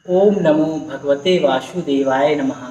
ओम नमो भगवते वासुदेवाय नमः।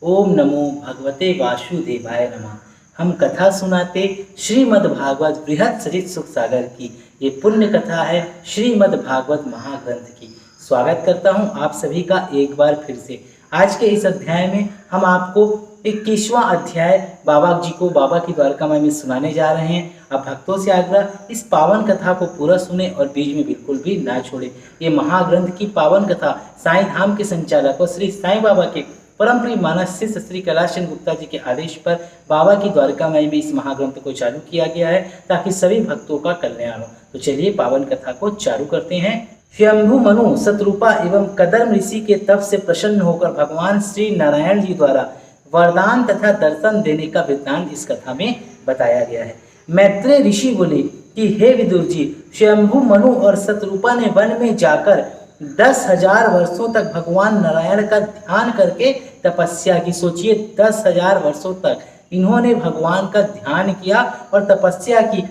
ओम नमो भगवते वासुदेवाय नमः। हम कथा सुनाते श्रीमद् भागवत बृहत् सरित सुख सागर की। ये पुण्य कथा है श्रीमद् भागवत महाग्रंथ की। स्वागत करता हूँ आप सभी का एक बार फिर से। आज के इस अध्याय में हम आपको 21वां अध्याय बाबा जी को बाबा की द्वारकामाई में सुनाने जा रहे हैं। आप भक्तों से आग्रह, इस पावन कथा को पूरा सुने और बीच में बिल्कुल भी ना छोड़े। ये महाग्रंथ की पावन कथा साईं धाम के संचालक और श्री साईं बाबा के परम प्रिय मानस शिष्य श्री कैलाश चंद्र गुप्ता जी के आदेश पर बाबा की द्वारकामाई में इस महाग्रंथ को चालू किया गया है ताकि सभी भक्तों का कल्याण हो। तो चलिए पावन कथा को चालू करते हैं। स्वयंभू मनु शत्रुपा एवं कदर्म ऋषि के तप से प्रसन्न होकर भगवान श्री नारायण जी द्वारा वरदान तथा दर्शन देने का वृत्तांत इस कथा में बताया गया है। मैत्रेय ऋषि बोले कि हे विदुर जी, स्वयंभू मनु और शत्रुपा ने वन में जाकर 10,000 वर्षों तक भगवान नारायण का ध्यान करके तपस्या की। सोचिए 10,000 वर्षों तक इन्होंने भगवान का ध्यान किया और तपस्या की।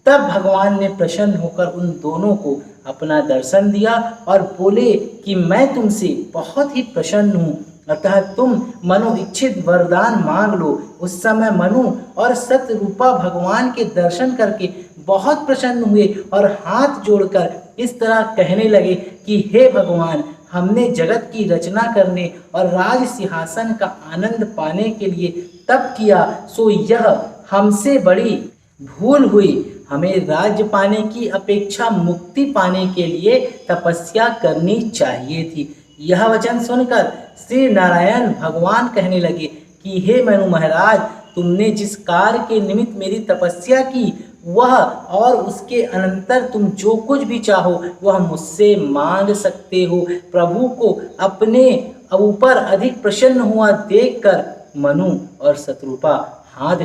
तब भगवान ने प्रसन्न होकर उन दोनों को अपना दर्शन दिया और बोले कि मैं तुमसे बहुत ही प्रसन्न हूँ, अतः तुम मनु इच्छित वरदान मांग लो। उस समय मनु और शतरूपा भगवान के दर्शन करके बहुत प्रसन्न हुए और हाथ जोड़कर इस तरह कहने लगे कि हे भगवान, हमने जगत की रचना करने और राज सिंहासन का आनंद पाने के लिए तप किया, सो यह हमसे बड़ी भूल हुई। हमें राज्य पाने की अपेक्षा मुक्ति पाने के लिए तपस्या करनी चाहिए थी। यह वचन सुनकर श्री नारायण भगवान कहने लगे कि हे मनु महाराज, तुमने जिस कार्य के निमित्त मेरी तपस्या की वह और उसके अनंतर तुम जो कुछ भी चाहो वह मुझसे मांग सकते हो। प्रभु को अपने ऊपर अधिक प्रसन्न हुआ देखकर मनु और शत्रुपा हाथ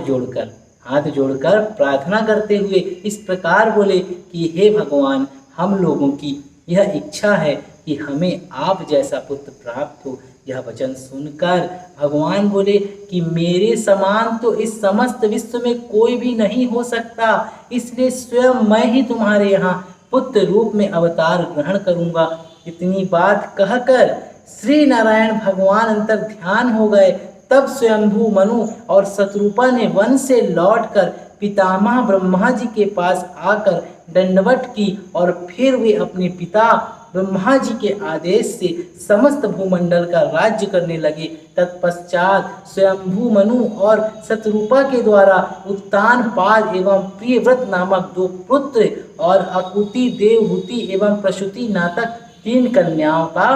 जोड़कर प्रार्थना करते हुए इस प्रकार बोले कि हे भगवान, हम लोगों की यह इच्छा है कि हमें आप जैसा पुत्र प्राप्त हो। यह वचन सुनकर भगवान बोले कि मेरे समान तो इस समस्त विश्व में कोई भी नहीं हो सकता, इसलिए स्वयं मैं ही तुम्हारे यहाँ पुत्र रूप में अवतार ग्रहण करूँगा। इतनी बात कहकर श्री नारायण भगवान अंतर ध्यान हो गए। तब स्वयंभू मनु और शत्रुपा ने वन से लौटकर पितामह ब्रह्मा जी के पास आकर दंडवत की और फिर वे अपने पिता ब्रह्मा जी के आदेश से समस्त भूमंडल का राज्य करने लगे। तत्पश्चात स्वयंभू मनु और शत्रुपा के द्वारा उत्तानपाद एवं प्रियव्रत नामक 2 पुत्र और अकुति, देवहूति एवं प्रसूति नामक 3 कन्याओं का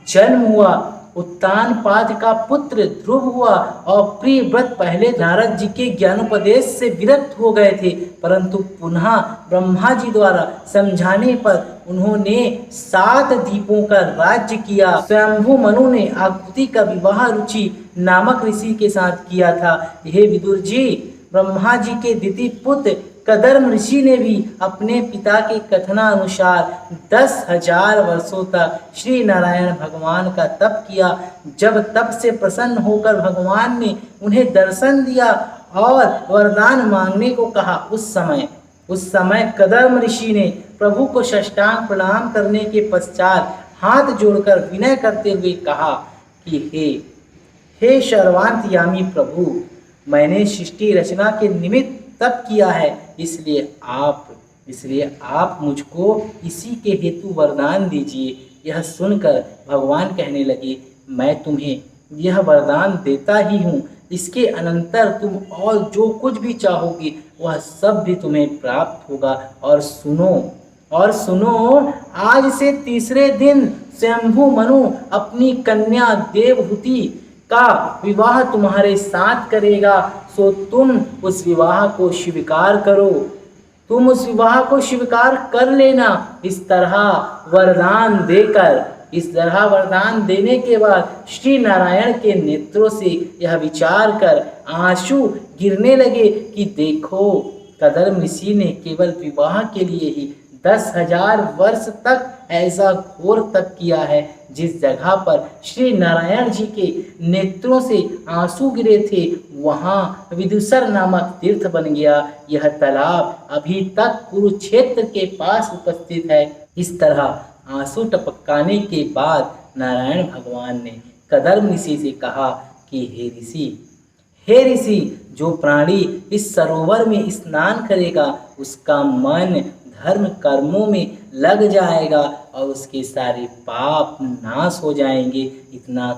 जन्म हुआ। उत्तानपाद का पुत्र ध्रुव हुआ और प्रियव्रत पहले नारद जी के ज्ञानोपदेश से विरक्त हो गए थे, परंतु पुनः ब्रह्मा जी द्वारा समझाने पर उन्होंने 7 द्वीपों का राज्य किया। स्वयंभू मनु ने आकुति का विवाह रुचि नामक ऋषि के साथ किया था। हे विदुर जी, ब्रह्मा जी के द्वितीय पुत्र कदर्म ऋषि ने भी अपने पिता के कथनानुसार 10,000 वर्षों तक श्री नारायण भगवान का तप किया। जब तप से प्रसन्न होकर भगवान ने उन्हें दर्शन दिया और वरदान मांगने को कहा, उस समय कदर्म ऋषि ने प्रभु को साष्टांग प्रणाम करने के पश्चात हाथ जोड़कर विनय करते हुए कहा कि हे सर्वांतयामी प्रभु, मैंने सृष्टि रचना के निमित्त तप किया है, इसलिए आप मुझको इसी के हेतु वरदान दीजिए। यह सुनकर भगवान कहने लगे, मैं तुम्हें यह वरदान देता ही हूँ। इसके अनंतर तुम और जो कुछ भी चाहोगे वह सब भी तुम्हें प्राप्त होगा। और सुनो, आज से तीसरे दिन स्वयंभू मनु अपनी कन्या देवहूति का विवाह तुम्हारे साथ करेगा, सो तुम उस विवाह को स्वीकार करो। तुम उस विवाह को स्वीकार कर लेना। इस तरह वरदान देने के बाद श्री नारायण के नेत्रों से यह विचार कर आंसू गिरने लगे कि देखो, कदर्म ऋषि ने केवल विवाह के लिए ही 10,000 वर्ष तक ऐसा घोर तप किया है। जिस जगह पर श्री नारायण जी के नेत्रों से आंसू गिरे थे वहाँ विदुषर नामक तीर्थ बन गया। यह तालाब अभी तक कुरुक्षेत्र के पास उपस्थित है। इस तरह आंसू टपकाने के बाद नारायण भगवान ने कदर्म ऋषि से कहा कि हे ऋषि, जो प्राणी इस सरोवर में स्नान करेगा उसका मन धर्म कर्मों में लग जाएगा और उसके सारे पाप नाश हो जाएंगे। इतना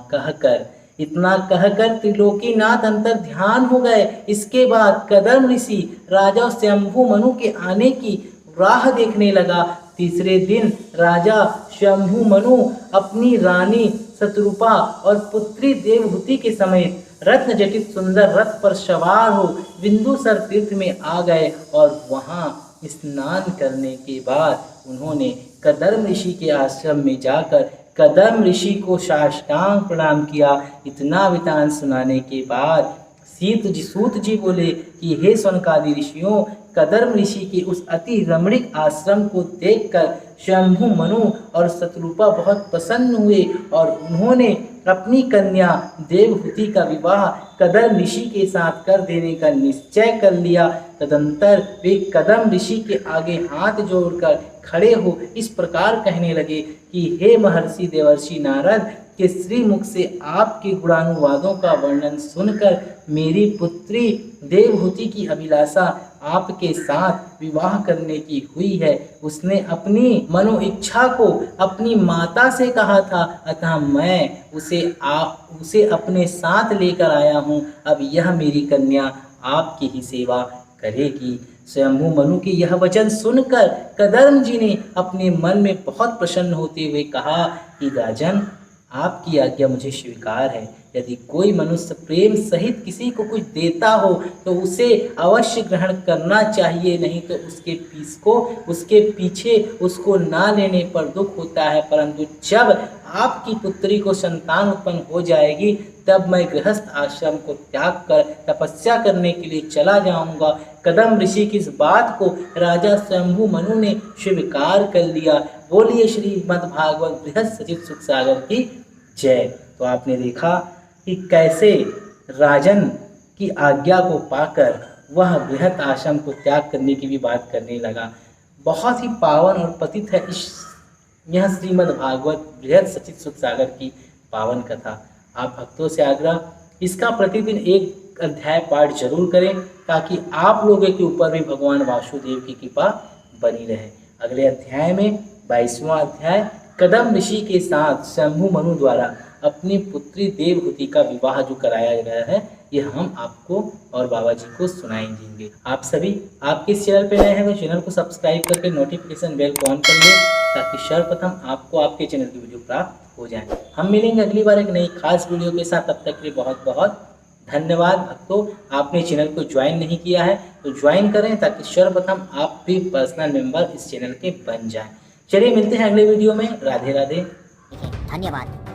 कहकर त्रिलोकीनाथ अंतर ध्यान हो गए। इसके बाद कदर्म ऋषि राजा शंभु मनु के आने की राह देखने लगा। तीसरे दिन राजा शंभु मनु अपनी रानी शतरूपा और पुत्री देवहूति के समेत रत्न जटित सुंदर रथ पर सवार हो बिंदुसर तीर्थ में आ गए और वहां स्नान करने के बाद उन्होंने कदर्म ऋषि के आश्रम में जाकर कदर्म ऋषि को साष्टांग प्रणाम किया। इतना वृतांत सुनाने के बाद सूत जी बोले कि हे सनकादि ऋषियों, कदर्म ऋषि के उस अति रमणीक आश्रम को देखकर शंभु मनु और शतरूपा बहुत प्रसन्न हुए और उन्होंने अपनी कन्या देवहूति का विवाह कदर्म ऋषि के साथ कर देने का निश्चय कर लिया। तदंतर वे कदम ऋषि के आगे हाथ जोड़कर खड़े हो इस प्रकार कहने लगे कि हे महर्षि देवर्षि नारद, के श्री मुख से आपके गुणानुवादों का वर्णन सुनकर मेरी पुत्री देवहूति की अभिलाषा आपके साथ विवाह करने की हुई है। उसने अपनी मनो इच्छा को अपनी माता से कहा था, अतः मैं उसे अपने साथ लेकर आया हूँ। अब यह मेरी कन्या आपकी ही सेवा करेगी। शंभु मनु के यह वचन सुनकर कदर्म जी ने अपने मन में बहुत प्रसन्न होते हुए कहा कि राजन, आपकी आज्ञा मुझे स्वीकार है। यदि कोई मनुष्य प्रेम सहित किसी को कुछ देता हो तो उसे अवश्य ग्रहण करना चाहिए, नहीं तो उसके पीछे उसको ना लेने पर दुख होता है। परंतु जब आपकी पुत्री को संतान उत्पन्न हो जाएगी तब मैं गृहस्थ आश्रम को त्याग कर तपस्या करने के लिए चला जाऊंगा। कदम ऋषि की इस बात को राजा शंभु मनु ने स्वीकार कर लिया। बोलिए श्रीमद्भागवत बृहत सचित सुख सागर की जय। तो आपने देखा कि कैसे राजन की आज्ञा को पाकर वह बृहत आश्रम को त्याग करने की भी बात करने लगा। बहुत ही पावन और पतित है यह श्रीमद्भागवत बृहत सचित सुख सागर की पावन कथा। आप भक्तों से आग्रह, इसका प्रतिदिन एक अध्याय पाठ जरूर करें ताकि आप लोगों के ऊपर भी भगवान वासुदेव की कृपा बनी रहे। अगले अध्याय में 22वां अध्याय कदम ऋषि के साथ शंभु मनु द्वारा अपनी पुत्री देवहूति का विवाह जो कराया गया है, यह हम आपको और बाबा जी को सुनाएंगे। आप सभी आपके इस चैनल पर नए हैं तो चैनल को सब्सक्राइब करके नोटिफिकेशन बेल को ऑन कर लें ताकि सर्वप्रथम आपको आपके चैनल की वीडियो प्राप्त हो जाए। हम मिलेंगे अगली बार एक नई खास वीडियो के साथ। तब तक के लिए बहुत बहुत धन्यवाद। भक्तों, आपने चैनल को ज्वाइन नहीं किया है तो ज्वाइन करें ताकि सर्वप्रथम आप भी पर्सनल मेंबर इस चैनल के बन जाएं। चलिए मिलते हैं अगले वीडियो में। राधे राधे। धन्यवाद।